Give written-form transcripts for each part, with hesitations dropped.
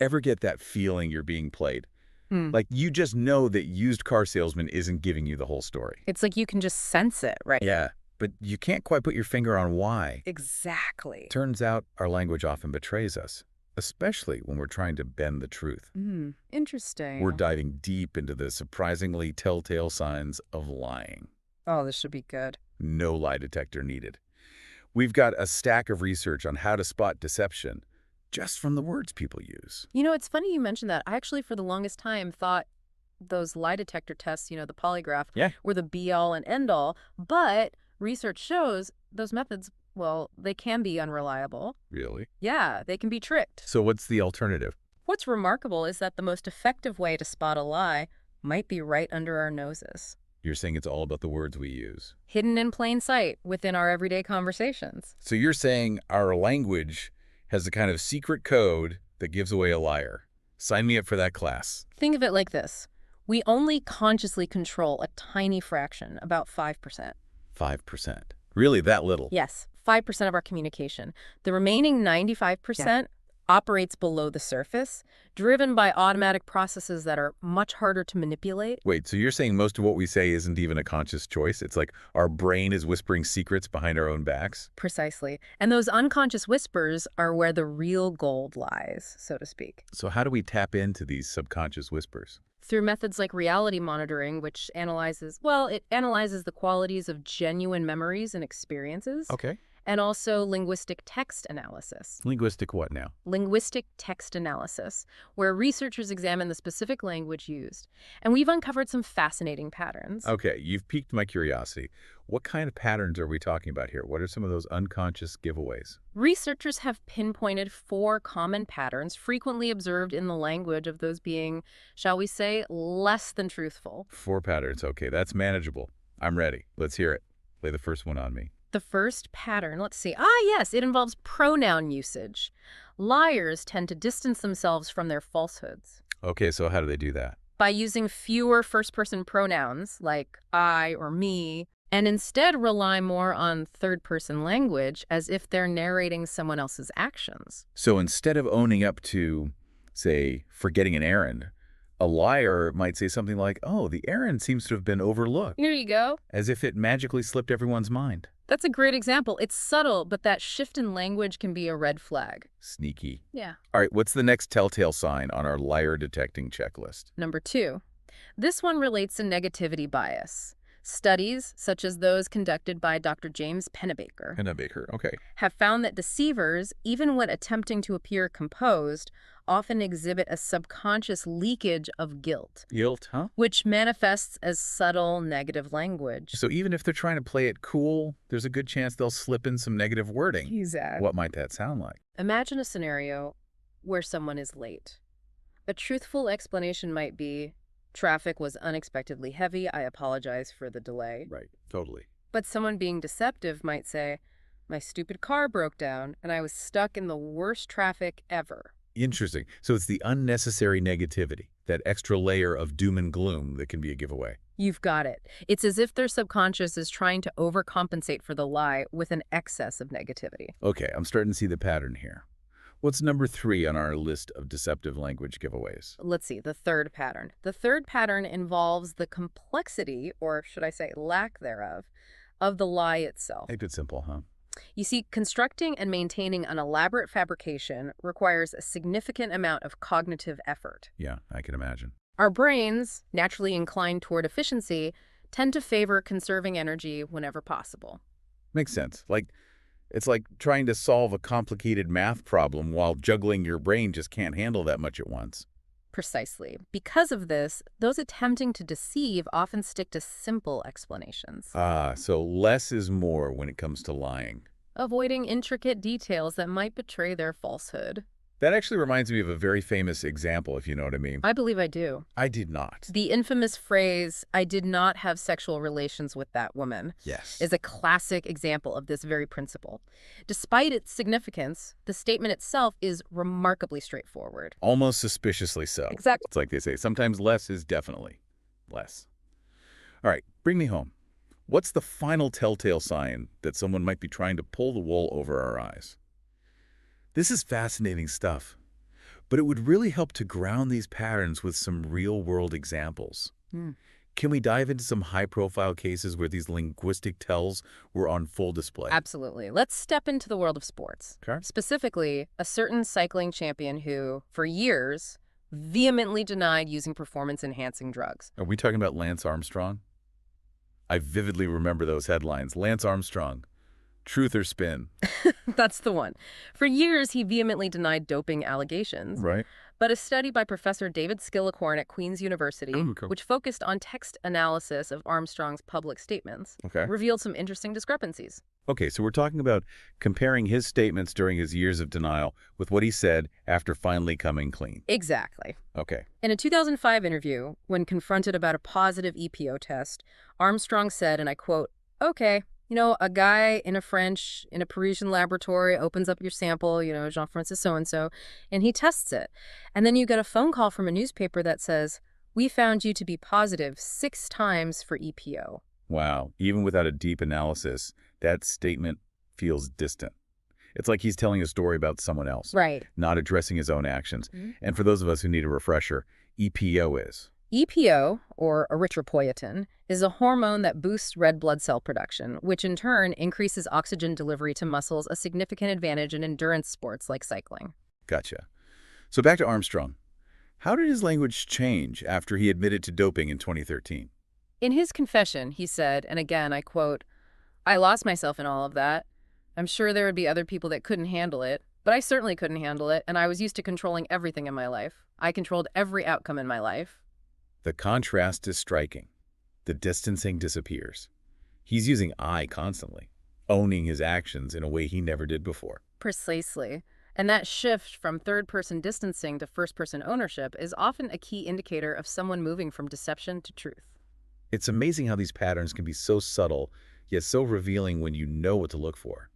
Ever get that feeling you're being played? Hmm. Like you just know that used car salesman isn't giving you the whole story. It's like you can just sense it, right? Yeah, but you can't quite put your finger on why. Exactly. Turns out our language often betrays us, especially when we're trying to bend the truth. We're Interesting. diving deep into the surprisingly telltale signs of lying. Oh, this should be good. No lie detector needed. We've got a stack of research on how to spot deception just from the words people use. It's funny you mentioned that. I actually, for the longest time, thought those lie detector tests, the polygraph, Yeah. were the be-all and end-all. But research shows those methods, well, they can be unreliable. Really? Yeah, they can be tricked. So what's the alternative? What's remarkable is that the most effective way to spot a lie might be right under our noses, You're saying it's all about the words we use. hidden in plain sight within our everyday conversations. So you're saying our language has a kind of secret code that gives away a liar. Sign me up for that class. Think of it like this. We only consciously control a tiny fraction, about 5%. 5%. Really that little? Yes, 5% of our communication. The remaining 95% operates below the surface, driven by automatic processes that are much harder to manipulate. Wait, so you're saying most of what we say isn't even a conscious choice? It's like our brain is whispering secrets behind our own backs? Precisely. And those unconscious whispers are where the real gold lies, so to speak. So how do we tap into these subconscious whispers? Through methods like reality monitoring, which analyzes the qualities of genuine memories and experiences, Okay. and also linguistic text analysis. Linguistic what now? Linguistic text analysis, where researchers examine the specific language used. And we've uncovered some fascinating patterns. Okay, you've piqued my curiosity. What kind of patterns are we talking about here? What are some of those unconscious giveaways? Researchers have pinpointed 4 common patterns frequently observed in the language of those being, shall we say, less than truthful. 4 patterns. Okay, that's manageable. I'm ready. Let's hear it. Lay the first one on me. The first pattern, let's see. Yes, it involves pronoun usage. Liars tend to distance themselves from their falsehoods Okay, so how do they do that? by using fewer first-person pronouns like I or me, and instead rely more on third-person language as if they're narrating someone else's actions. So instead of owning up to, say, forgetting an errand, a liar might say something like, oh, the errand seems to have been overlooked, Here you go. as if it magically slipped everyone's mind. That's a great example. It's subtle, but that shift in language can be a red flag. Sneaky. Yeah. All right, what's the next telltale sign on our liar detecting checklist? Number 2. This one relates to negativity bias. Studies, such as those conducted by Dr. James Pennebaker, Baker. Okay. have found that deceivers, even when attempting to appear composed, often exhibit a subconscious leakage of guilt, Guilt, huh? which manifests as subtle negative language. So even if they're trying to play it cool, there's a good chance they'll slip in some negative wording. Exactly. What might that sound like? Imagine a scenario where someone is late. A truthful explanation might be, traffic was unexpectedly heavy, I apologize for the delay. Right, totally. But someone being deceptive might say, my stupid car broke down and I was stuck in the worst traffic ever. Interesting. So it's the unnecessary negativity, that extra layer of doom and gloom that can be a giveaway. You've got it. It's as if their subconscious is trying to overcompensate for the lie with an excess of negativity. Okay, I'm starting to see the pattern here. What's number 3 on our list of deceptive language giveaways? Let's see, the third pattern. The third pattern involves the complexity, or should I say lack thereof, of the lie itself. Make it simple, huh? You see, constructing and maintaining an elaborate fabrication requires a significant amount of cognitive effort. Yeah, I can imagine. Our brains, naturally inclined toward efficiency, tend to favor conserving energy whenever possible. Makes sense. It's like trying to solve a complicated math problem while juggling your brain just can't handle that much at once. Precisely. Because of this, those attempting to deceive often stick to simple explanations, So less is more when it comes to lying. avoiding intricate details that might betray their falsehood. That actually reminds me of a very famous example, if you know what I mean. I believe I do. I did not. The infamous phrase, I did not have sexual relations with that woman, Yes. is a classic example of this very principle. Despite its significance, the statement itself is remarkably straightforward. Almost suspiciously so. Exactly. It's like they say, sometimes less is definitely less. All right, bring me home. What's the final telltale sign that someone might be trying to pull the wool over our eyes? This is fascinating stuff. But it would really help to ground these patterns with some real-world examples. Hmm. Can we dive into some high-profile cases where these linguistic tells were on full display? Absolutely. Let's step into the world of sports. Okay. Specifically, a certain cycling champion who, for years, vehemently denied using performance-enhancing drugs. Are we talking about Lance Armstrong? I vividly remember those headlines. Lance Armstrong, truth or spin? That's the one. For years, he vehemently denied doping allegations. Right. But a study by Professor David Skillicorn at Queen's University, Oh, okay. which focused on text analysis of Armstrong's public statements, Okay. revealed some interesting discrepancies. Okay, so we're talking about comparing his statements during his years of denial with what he said after finally coming clean. Exactly. Okay. In a 2005 interview, when confronted about a positive EPO test, Armstrong said, and I quote, "Okay, a guy in a Parisian laboratory opens up your sample, Jean-Francis so-and-so, and he tests it. And then you get a phone call from a newspaper that says, 'We found you to be positive 6 times for EPO.'" Wow. Even without a deep analysis, that statement feels distant. It's like he's telling a story about someone else, Right. not addressing his own actions. Mhm. And for those of us who need a refresher, EPO is. EPO, or erythropoietin, is a hormone that boosts red blood cell production, which in turn increases oxygen delivery to muscles, a significant advantage in endurance sports like cycling. Gotcha. So back to Armstrong. How did his language change after he admitted to doping in 2013? In his confession, he said, and again, I quote, "I lost myself in all of that. I'm sure there would be other people that couldn't handle it, but I certainly couldn't handle it, and I was used to controlling everything in my life. I controlled every outcome in my life." The contrast is striking. The distancing disappears. He's using I constantly, owning his actions in a way he never did before. Precisely. And that shift from third-person distancing to first-person ownership is often a key indicator of someone moving from deception to truth. It's amazing how these patterns can be so subtle, yet so revealing when you know what to look for.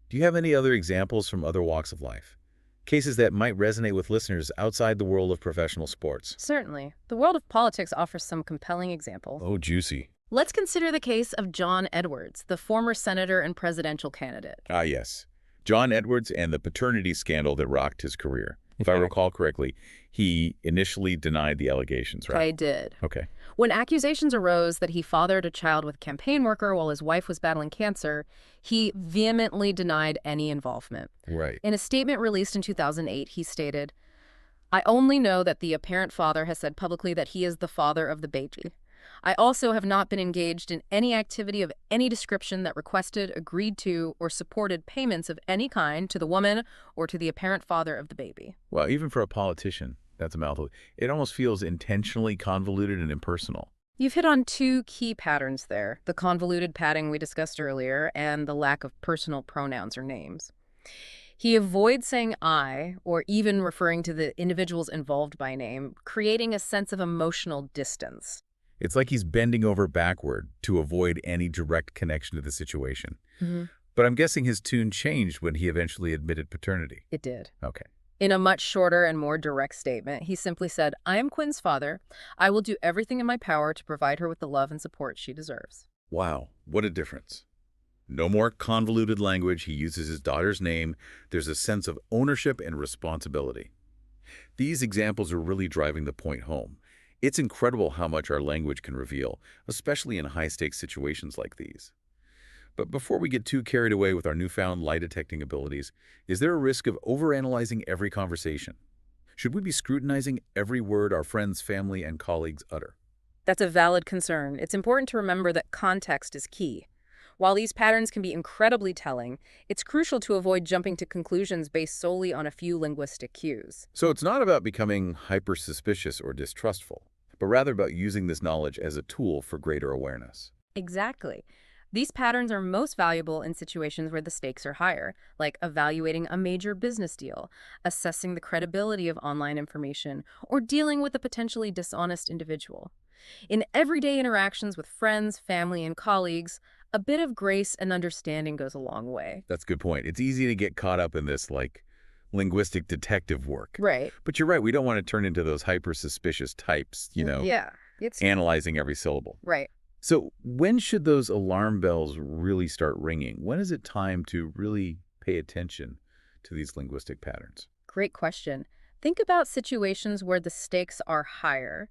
Do you have any other examples from other walks of life? Cases that might resonate with listeners outside the world of professional sports? Certainly. The world of politics offers some compelling examples. Oh, juicy. Let's consider the case of John Edwards, the former senator and presidential candidate. Ah, yes. John Edwards and the paternity scandal that rocked his career. If I recall correctly, he initially denied the allegations, right? I did. Okay. When accusations arose that he fathered a child with a campaign worker while his wife was battling cancer, he vehemently denied any involvement. Right. In a statement released in 2008, he stated, "I only know that the apparent father has said publicly that he is the father of the baby. I also have not been engaged in any activity of any description that requested, agreed to, or supported payments of any kind to the woman or to the apparent father of the baby." Well, even for a politician, that's a mouthful. It almost feels intentionally convoluted and impersonal. You've hit on 2 key patterns there, the convoluted padding we discussed earlier and the lack of personal pronouns or names. He avoids saying I, or even referring to the individuals involved by name, creating a sense of emotional distance. It's like he's bending over backward to avoid any direct connection to the situation. But I'm guessing his tune changed when he eventually admitted paternity. It did. Okay. In a much shorter and more direct statement, he simply said, "I am Quinn's father. I will do everything in my power to provide her with the love and support she deserves." Wow, what a difference. No more convoluted language. He uses his daughter's name. There's a sense of ownership and responsibility. These examples are really driving the point home. It's incredible how much our language can reveal, especially in high-stakes situations like these. But before we get too carried away with our newfound lie-detecting abilities, is there a risk of overanalyzing every conversation? Should we be scrutinizing every word our friends, family, and colleagues utter? That's a valid concern. It's important to remember that context is key. While these patterns can be incredibly telling, it's crucial to avoid jumping to conclusions based solely on a few linguistic cues. So it's not about becoming hyper-suspicious or distrustful, but rather about using this knowledge as a tool for greater awareness. Exactly. These patterns are most valuable in situations where the stakes are higher, like evaluating a major business deal, assessing the credibility of online information, or dealing with a potentially dishonest individual. In everyday interactions with friends, family, and colleagues, a bit of grace and understanding goes a long way. That's a good point. It's easy to get caught up in this, linguistic detective work. Right. But you're right, we don't want to turn into those hyper-suspicious types, Yeah. It's analyzing every syllable. right. So when should those alarm bells really start ringing? When is it time to really pay attention to these linguistic patterns? Great question. Think about situations where the stakes are higher.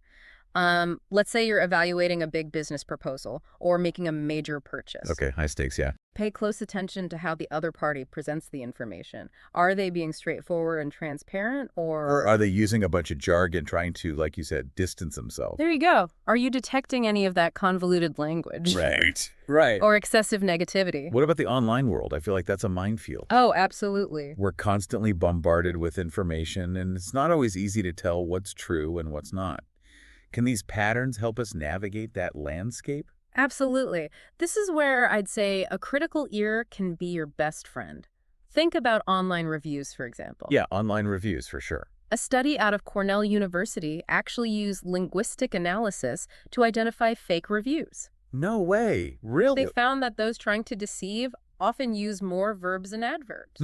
Let's say you're evaluating a big business proposal or making a major purchase. Okay, high stakes, yeah. Pay close attention to how the other party presents the information. Are they being straightforward and transparent, Or or... are they using a bunch of jargon trying to, like you said, distance themselves? There you go. Are you detecting any of that convoluted language? Right. Right. Or excessive negativity? What about the online world? I feel like that's a minefield. Oh, absolutely. We're constantly bombarded with information, and it's not always easy to tell what's true and what's not. Can these patterns help us navigate that landscape? Absolutely. This is where I'd say a critical ear can be your best friend. Think about online reviews, for example. Yeah, online reviews for sure. A study out of Cornell University actually used linguistic analysis to identify fake reviews. No way. Really? They found that those trying to deceive often use more verbs and adverbs,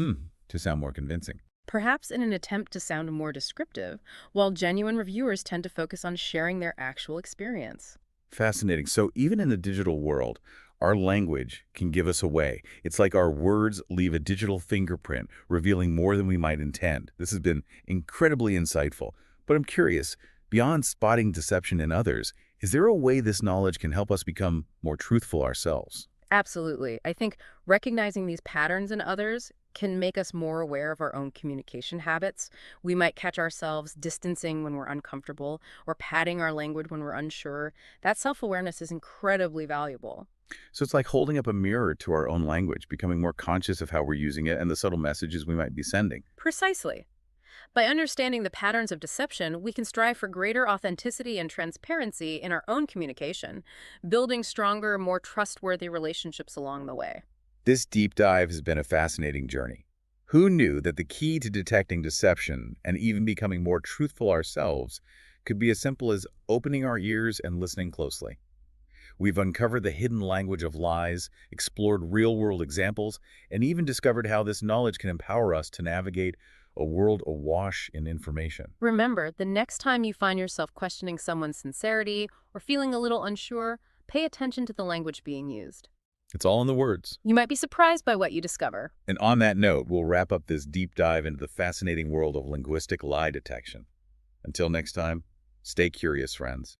To sound more convincing. perhaps in an attempt to sound more descriptive, while genuine reviewers tend to focus on sharing their actual experience. Fascinating. So even in the digital world, our language can give us away. It's like our words leave a digital fingerprint, revealing more than we might intend. This has been incredibly insightful. But I'm curious, beyond spotting deception in others, is there a way this knowledge can help us become more truthful ourselves? Absolutely. I think recognizing these patterns in others can make us more aware of our own communication habits. We might catch ourselves distancing when we're uncomfortable or padding our language when we're unsure. That self-awareness is incredibly valuable. So it's like holding up a mirror to our own language, becoming more conscious of how we're using it and the subtle messages we might be sending. Precisely. By understanding the patterns of deception, we can strive for greater authenticity and transparency in our own communication, building stronger, more trustworthy relationships along the way. This deep dive has been a fascinating journey. Who knew that the key to detecting deception and even becoming more truthful ourselves could be as simple as opening our ears and listening closely? We've uncovered the hidden language of lies, explored real-world examples, and even discovered how this knowledge can empower us to navigate a world awash in information. Remember, the next time you find yourself questioning someone's sincerity or feeling a little unsure, pay attention to the language being used. It's all in the words. You might be surprised by what you discover. And on that note, we'll wrap up this deep dive into the fascinating world of linguistic lie detection. Until next time, stay curious, friends.